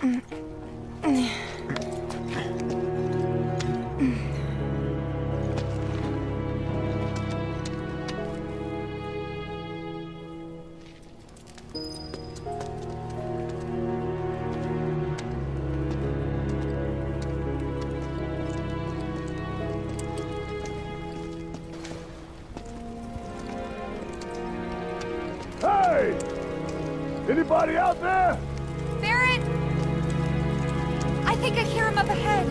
Hey! Anybody out there? Barret! I think I hear him up ahead.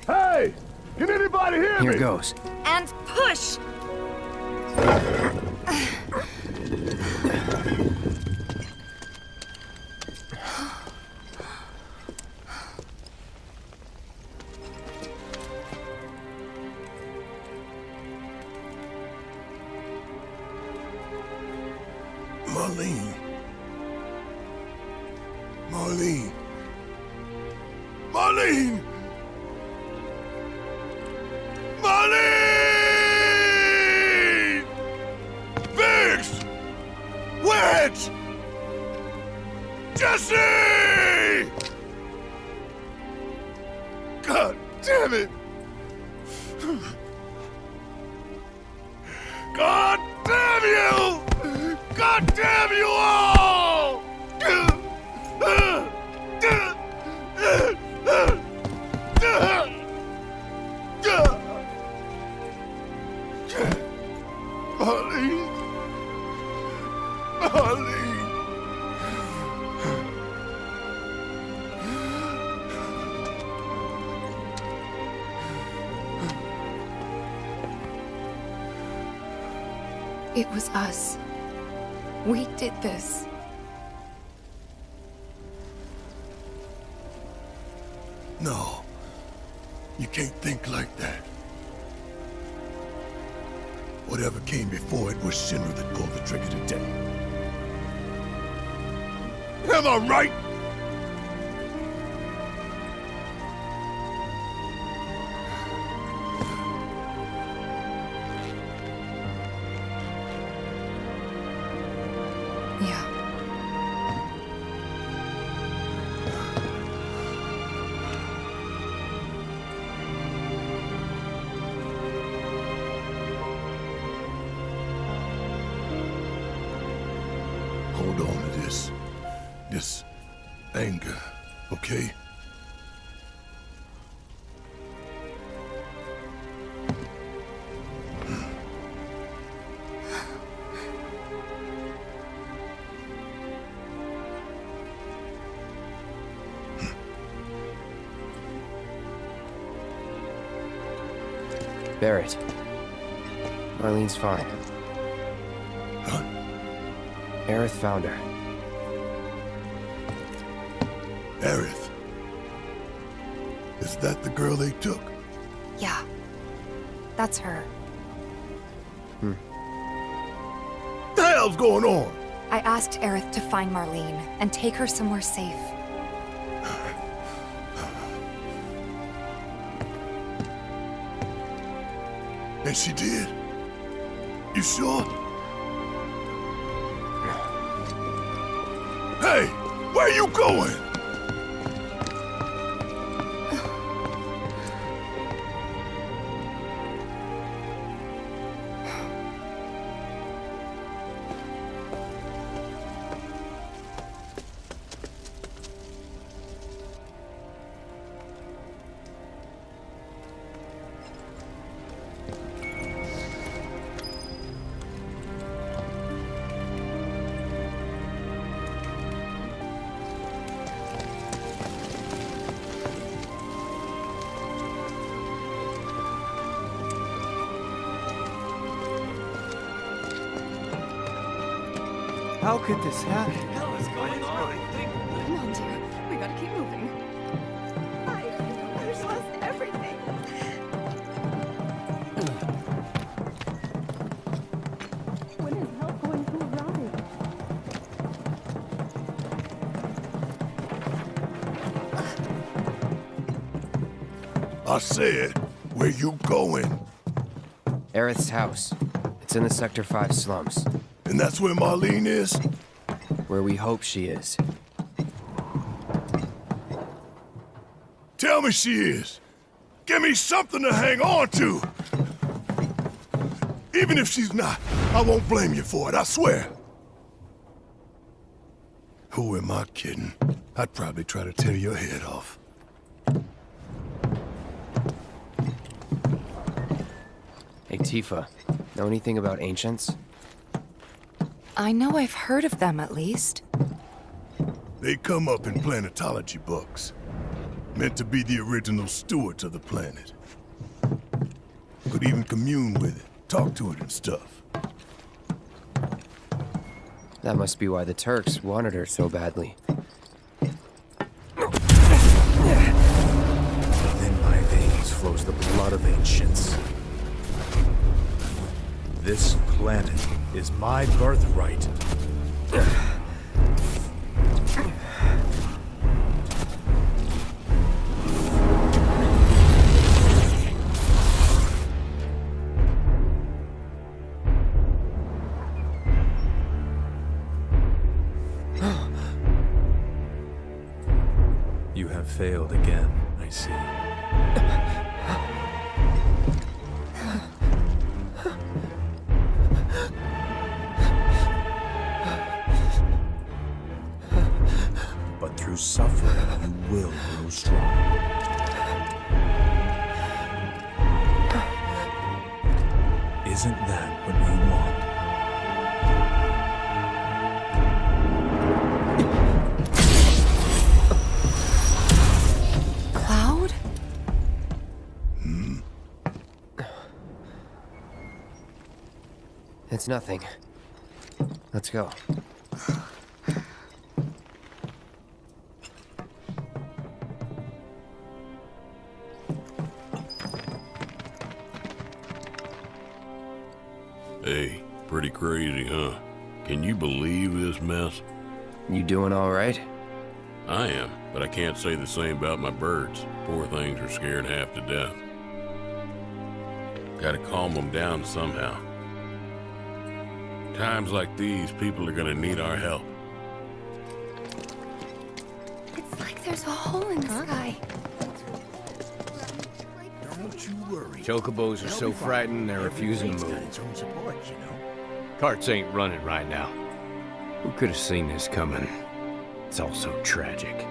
Hey! Can anybody hear me? Here goes. And push! Marlene. Marlene. Marlene! Marlene! Biggs! Wedge! Jesse! God damn it! God damn you! God damn you all! Marlene. Marlene. It was us. We did this. No. You can't think like that. Whatever came before it was Shinra that pulled the trigger today. Am I right? Yeah. Hold on to this anger, okay? Barret. Marlene's fine. Huh? Aerith found her. Aerith. Is that the girl they took? Yeah. That's her. What the hell's going on? I asked Aerith to find Marlene and take her somewhere safe. And she did? You sure? Hey, where you going? How could this happen? Come on, dear. We gotta keep moving. I just lost everything. When is help going to arrive? I said, where you going? Aerith's house. It's in the Sector 5 slums. And that's where Marlene is? Where we hope she is. Tell me she is. Give me something to hang on to. Even if she's not, I won't blame you for it, I swear. Who am I kidding? I'd probably try to tear your head off. Hey, Tifa. Know anything about ancients? I know I've heard of them at least. They come up in planetology books. Meant to be the original stewards of the planet. Could even commune with it, talk to it and stuff. That must be why the Turks wanted her so badly. Within my veins flows the blood of ancients. This planet is my birthright. You have failed again, I see. But through suffering, you will grow strong. Isn't that what you want? Cloud? It's nothing. Let's go. Hey, pretty crazy, huh? Can you believe this mess? You doing all right? I am, but I can't say the same about my birds. Poor things are scared half to death. Gotta calm them down somehow. Times like these, people are gonna need our help. It's like there's a hole in the sky. Don't you worry. Chocobos are so frightened they're refusing to move. Carts ain't running right now. Who could have seen this coming? It's all so tragic.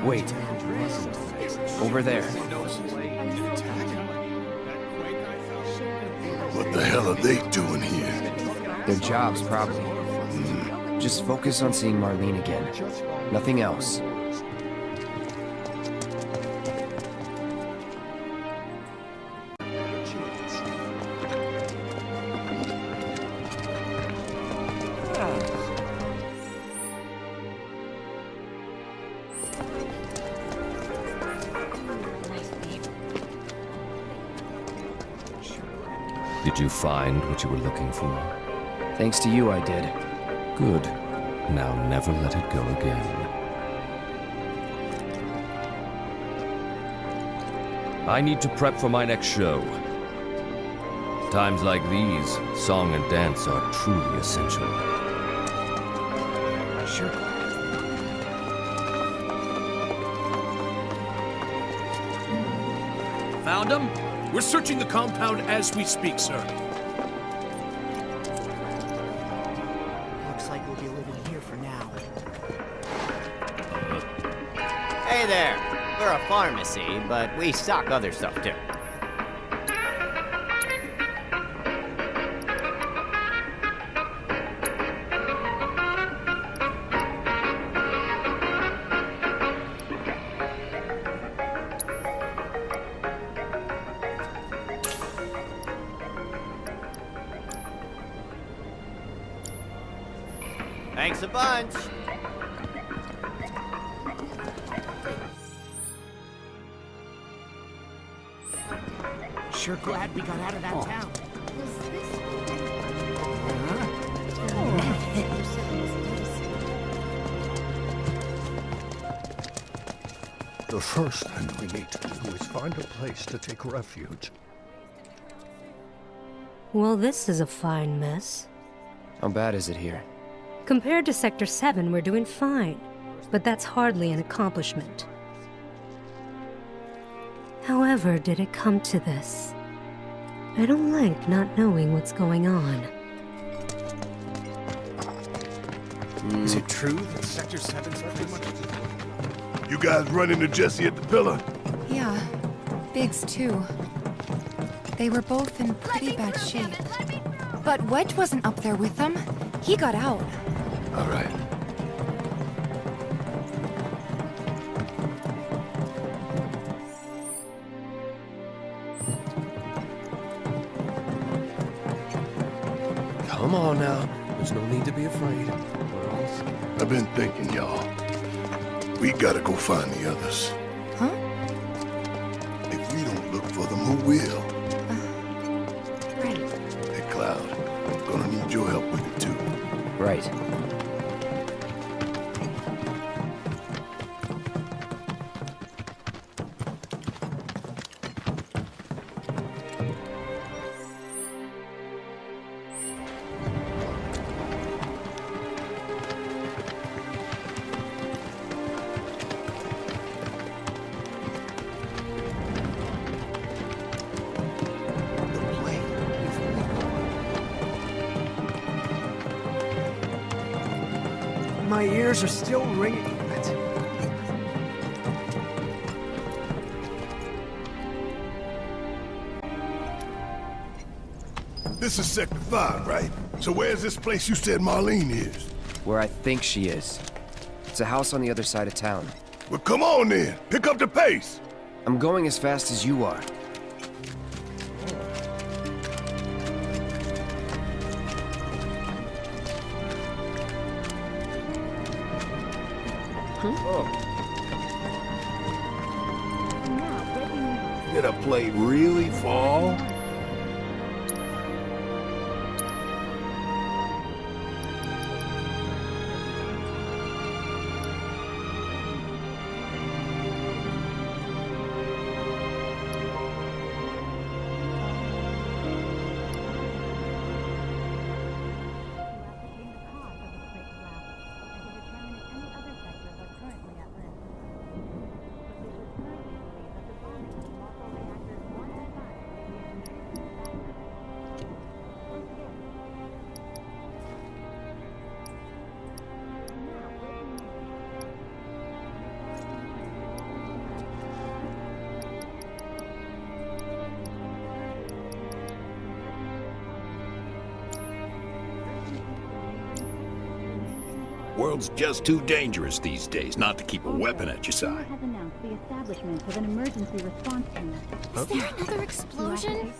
Wait. Over there. What the hell are they doing here? Their jobs, probably. Just focus on seeing Marlene again. Nothing else. Did you find what you were looking for? Thanks to you, I did. Good. Now never let it go again. I need to prep for my next show. Times like these, song and dance are truly essential. Sure. Found him? We're searching the compound as we speak, sir. Looks like we'll be living here for now. Hey there! We're a pharmacy, but we stock other stuff too. Thanks a bunch! Sure glad we got out of that town. The first thing we need to do is find a place to take refuge. Well, this is a fine mess. How bad is it here? Compared to Sector 7, we're doing fine. But that's hardly an accomplishment. However, did it come to this? I don't like not knowing what's going on. Is it true that Sector 7's pretty much... You guys run into Jesse at the pillar? Yeah, Biggs too. They were both in pretty bad shape. But Wedge wasn't up there with them. He got out. All right. Come on now. There's no need to be afraid. I've been thinking, y'all. We gotta go find the others. Huh? If we don't look for them, who will? Right. Hey, Cloud, I'm gonna need your help with it, too. Right. My ears are still ringing from it. This is Sector 5, right? So where's this place you said Marlene is? Where I think she is. It's a house on the other side of town. Well, come on then. Pick up the pace. I'm going as fast as you are. Did a plate really fall? World's just too dangerous these days not to keep a weapon at your side. Has announced the establishment of an emergency response team. Is there another explosion?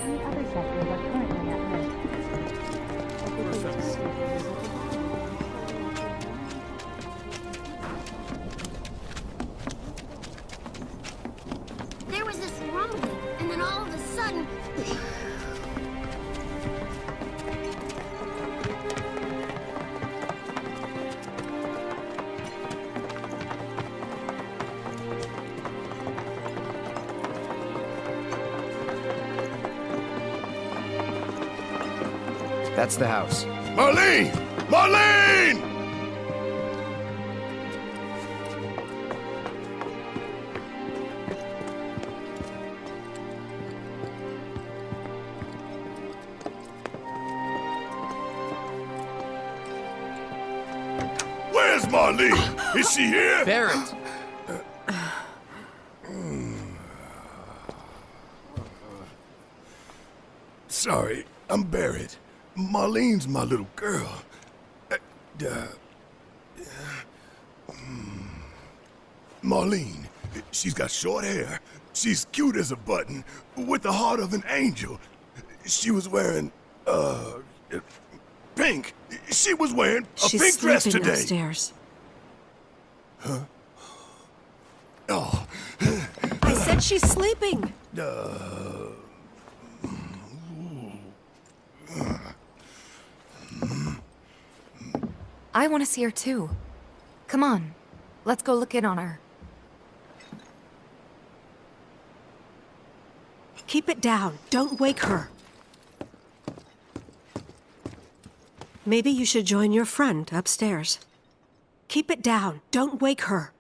Any other sectors are currently at risk. There was this rumbling, and then all of a sudden... That's the house. Marlene! Marlene! Where's Marlene? Is she here? Barrett! Sorry, I'm Barrett. Marlene's my little girl. Marlene, she's got short hair. She's cute as a button, with the heart of an angel. She was wearing, Pink! She was wearing a She's pink dress sleeping today! upstairs. Huh? Oh. I said she's sleeping! I want to see her too. Come on, let's go look in on her. Keep it down. Don't wake her. Maybe you should join your friend upstairs. Keep it down. Don't wake her.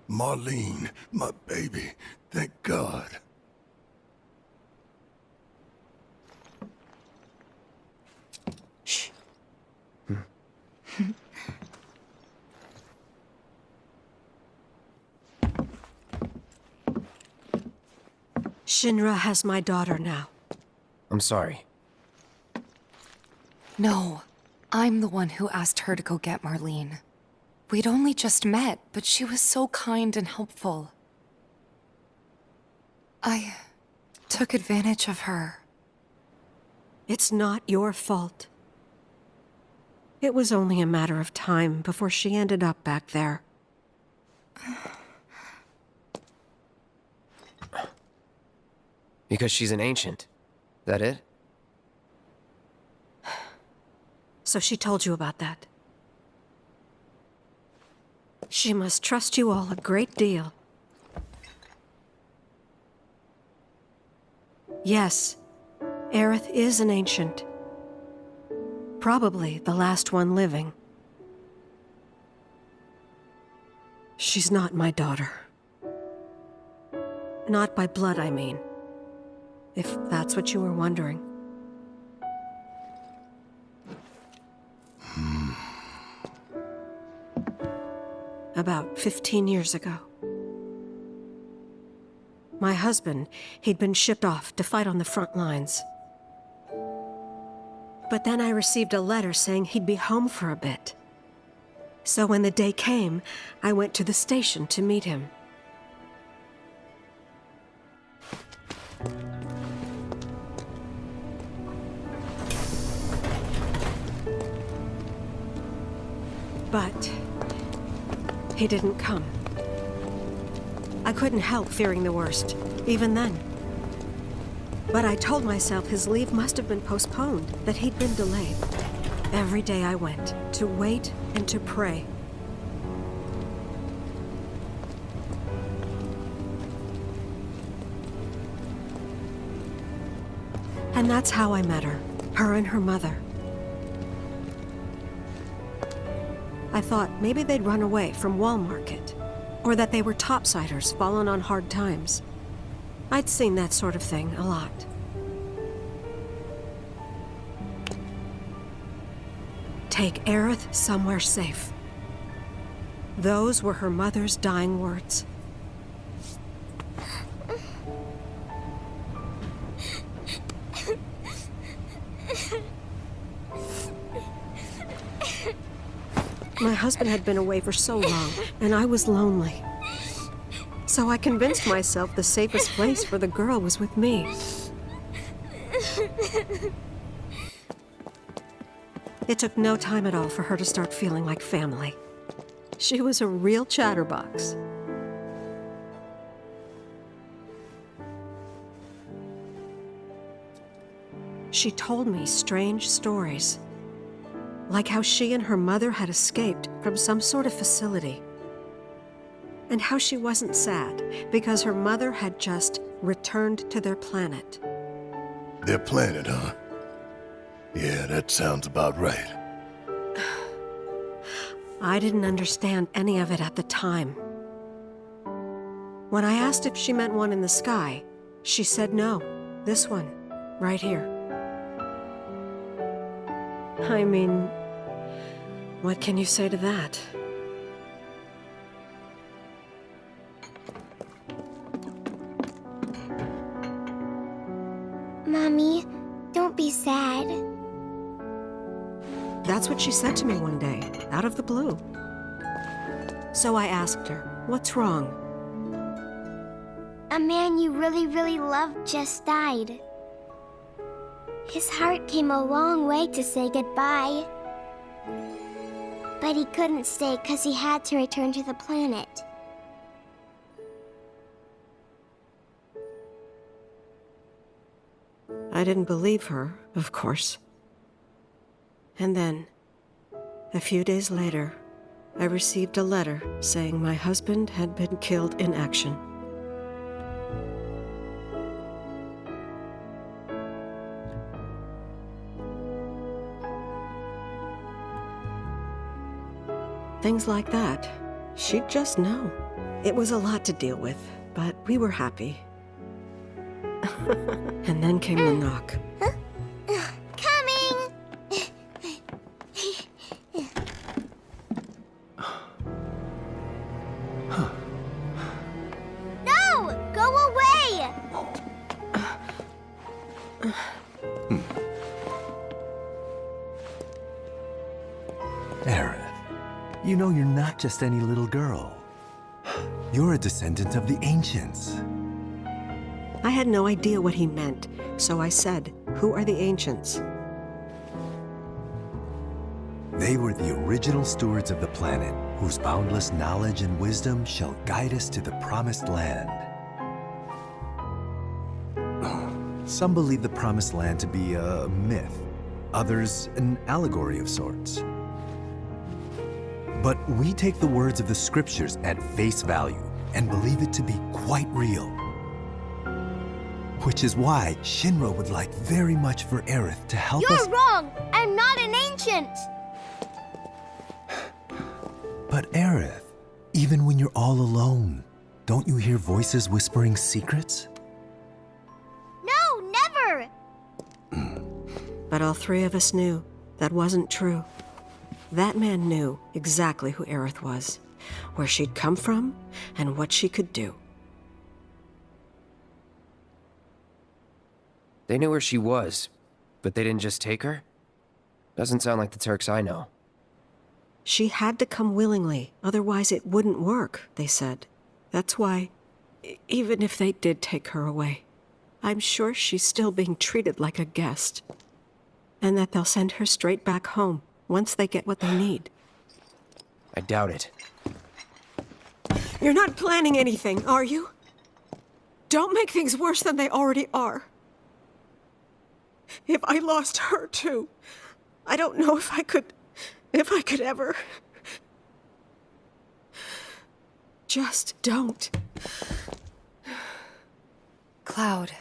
Marlene, my baby. Thank God. Shh. Shinra has my daughter now. I'm sorry. No, I'm the one who asked her to go get Marlene. We'd only just met, but she was so kind and helpful. I took advantage of her. It's not your fault. It was only a matter of time before she ended up back there. Because she's an ancient. That it? So she told you about that. She must trust you all a great deal. Yes, Aerith is an ancient. Probably the last one living. She's not my daughter. Not by blood, I mean. If that's what you were wondering. About 15 years ago. My husband, he'd been shipped off to fight on the front lines. But then I received a letter saying he'd be home for a bit. So when the day came, I went to the station to meet him. But he didn't come. I couldn't help fearing the worst, even then. But I told myself his leave must have been postponed, that he'd been delayed. Every day I went, to wait and to pray. And that's how I met her and her mother. I thought maybe they'd run away from Wall Market, or that they were topsiders fallen on hard times. I'd seen that sort of thing a lot. Take Aerith somewhere safe. Those were her mother's dying words. My husband had been away for so long, and I was lonely. So I convinced myself the safest place for the girl was with me. It took no time at all for her to start feeling like family. She was a real chatterbox. She told me strange stories. Like how she and her mother had escaped from some sort of facility. And how she wasn't sad because her mother had just returned to their planet. Their planet, huh? Yeah, that sounds about right. I didn't understand any of it at the time. When I asked if she meant one in the sky, she said no, this one, right here. I mean, what can you say to that? Mommy, don't be sad. That's what she said to me one day, out of the blue. So I asked her, "What's wrong?" A man you really, really loved just died. His heart came a long way to say goodbye. But he couldn't stay because he had to return to the planet. I didn't believe her, of course. And then, a few days later, I received a letter saying my husband had been killed in action. Things like that, she'd just know. It was a lot to deal with, but we were happy. And then came the knock. Coming! No! Go away! Aerith, you know you're not just any little girl. You're a descendant of the ancients. I had no idea what he meant, so I said, "Who are the ancients?" They were the original stewards of the planet, whose boundless knowledge and wisdom shall guide us to the promised land. Some believe the promised land to be a myth, others an allegory of sorts. But we take the words of the scriptures at face value and believe it to be quite real. Which is why Shinra would like very much for Aerith to help us— You're wrong! I'm not an ancient! But Aerith, even when you're all alone, don't you hear voices whispering secrets? No, never! But all three of us knew that wasn't true. That man knew exactly who Aerith was, where she'd come from, and what she could do. They knew where she was, but they didn't just take her? Doesn't sound like the Turks I know. She had to come willingly, otherwise it wouldn't work, they said. That's why, even if they did take her away, I'm sure she's still being treated like a guest. And that they'll send her straight back home once they get what they need. I doubt it. You're not planning anything, are you? Don't make things worse than they already are. If I lost her too, I don't know if I could ever. Just don't. Cloud,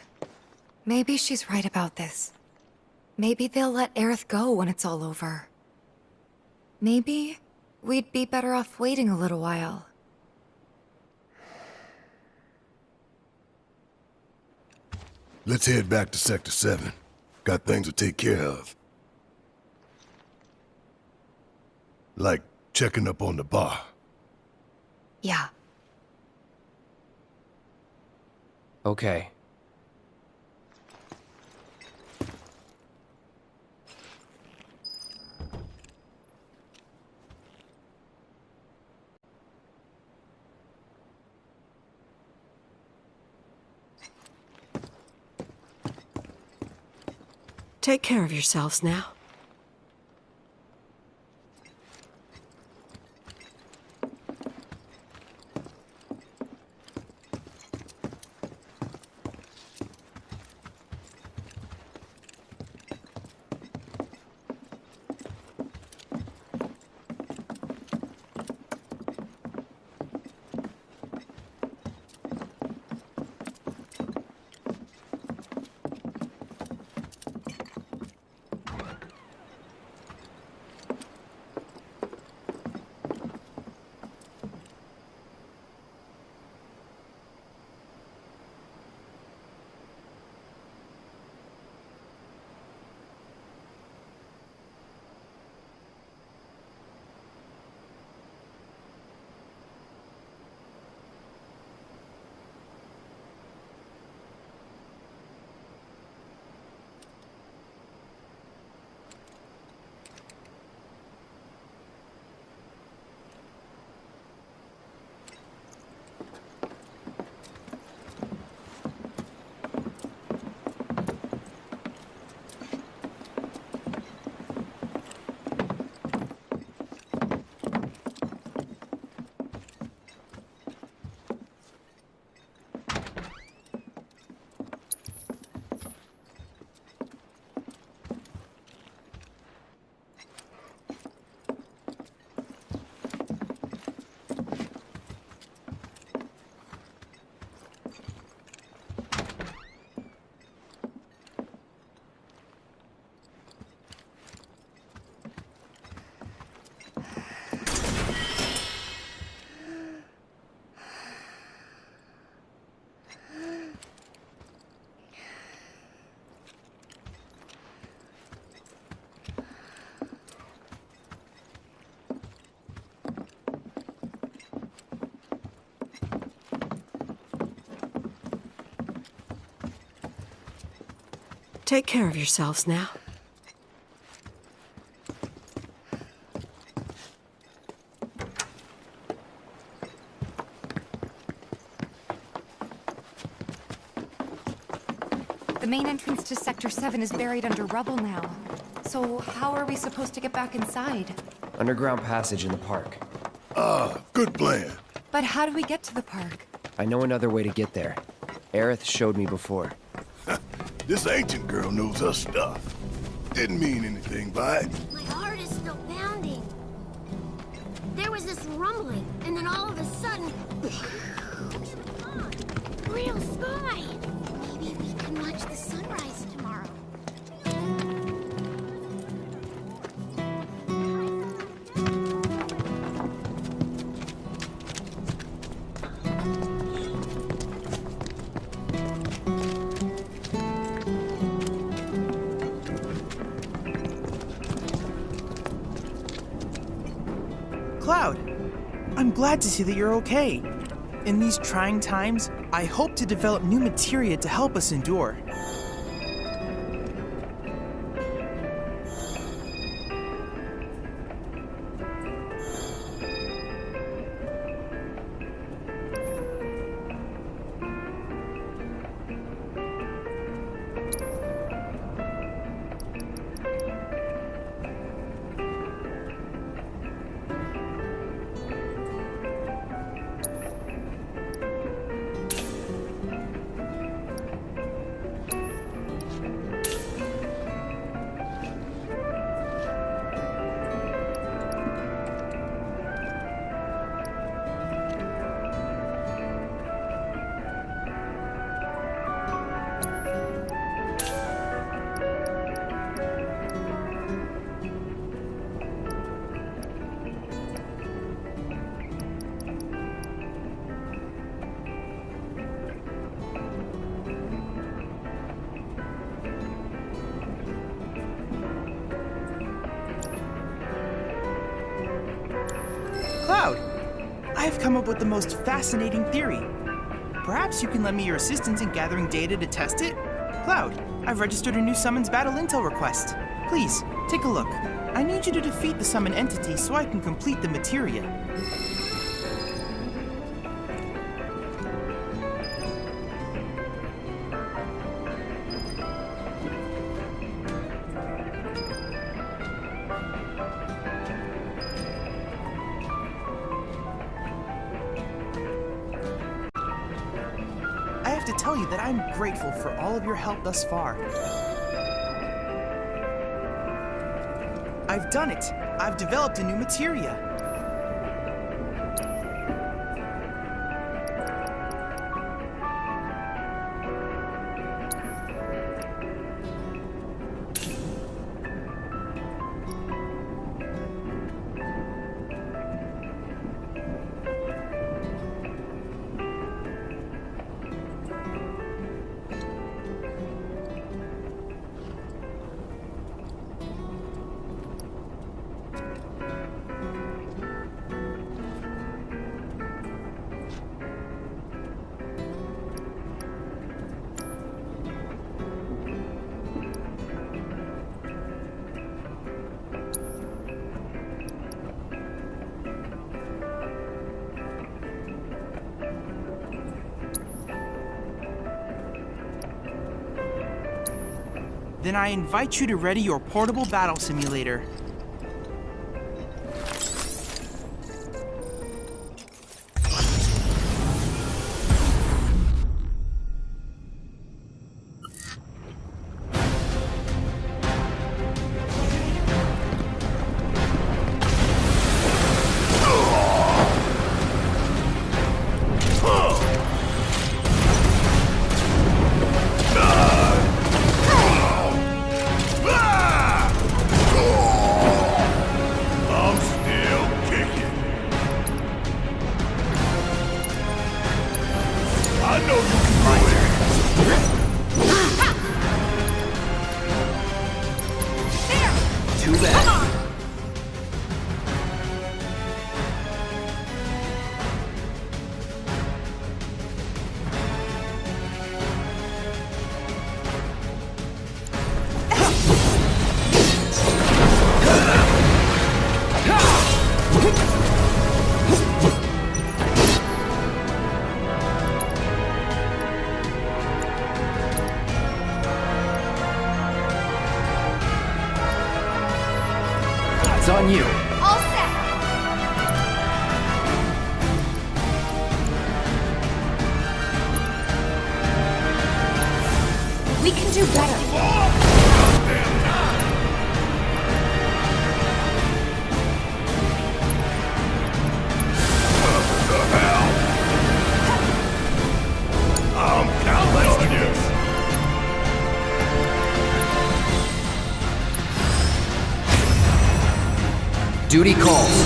maybe she's right about this. Maybe they'll let Aerith go when it's all over. Maybe we'd be better off waiting a little while. Let's head back to Sector 7. Got things to take care of. Like checking up on the bar. Yeah. Okay. Take care of yourselves now. Take care of yourselves now. The main entrance to Sector 7 is buried under rubble now. So how are we supposed to get back inside? Underground passage in the park. Good plan. But how do we get to the park? I know another way to get there. Aerith showed me before. This ancient girl knows her stuff. Didn't mean anything by it. My heart is still pounding. There was this rumbling, and then all of a sudden... real sky! Maybe we can watch the sunrise tomorrow. Cloud, I'm glad to see that you're okay. In these trying times, I hope to develop new materia to help us endure. Cloud, I have come up with the most fascinating theory. Perhaps you can lend me your assistance in gathering data to test it? Cloud, I've registered a new summons battle intel request. Please, take a look. I need you to defeat the summon entity so I can complete the materia. I have to tell you that I'm grateful for all of your help thus far. I've done it! I've developed a new materia! Then I invite you to ready your portable battle simulator. on you. All set! We can do better. I'm counting on you. Duty calls.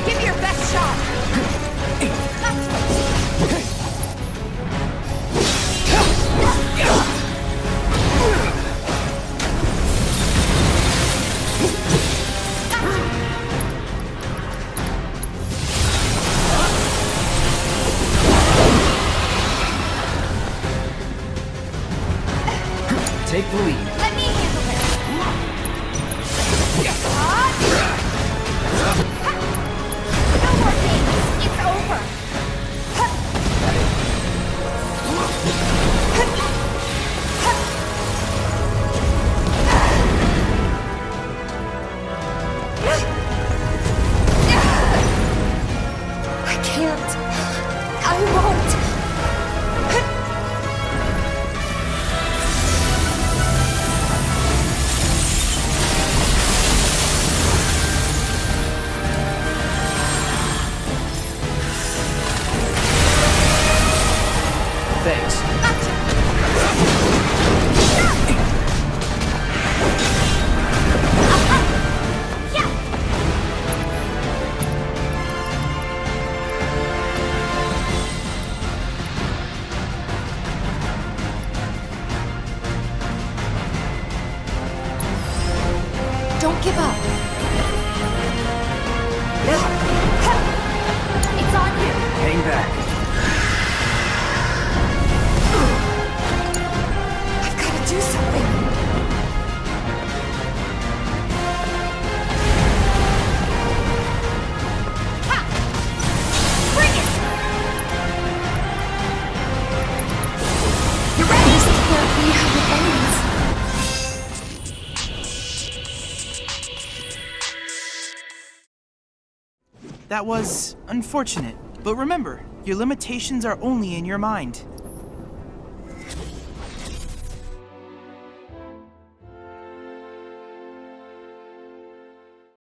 Give me your best shot! Take the lead. Let me handle this! No more games! It's over! I can't. I won't. Thanks. Don't give up. It's on you. Hang back. I've got to do something. Ha! Bring it! You ready? This can't be how it ends. That was unfortunate, but remember, your limitations are only in your mind.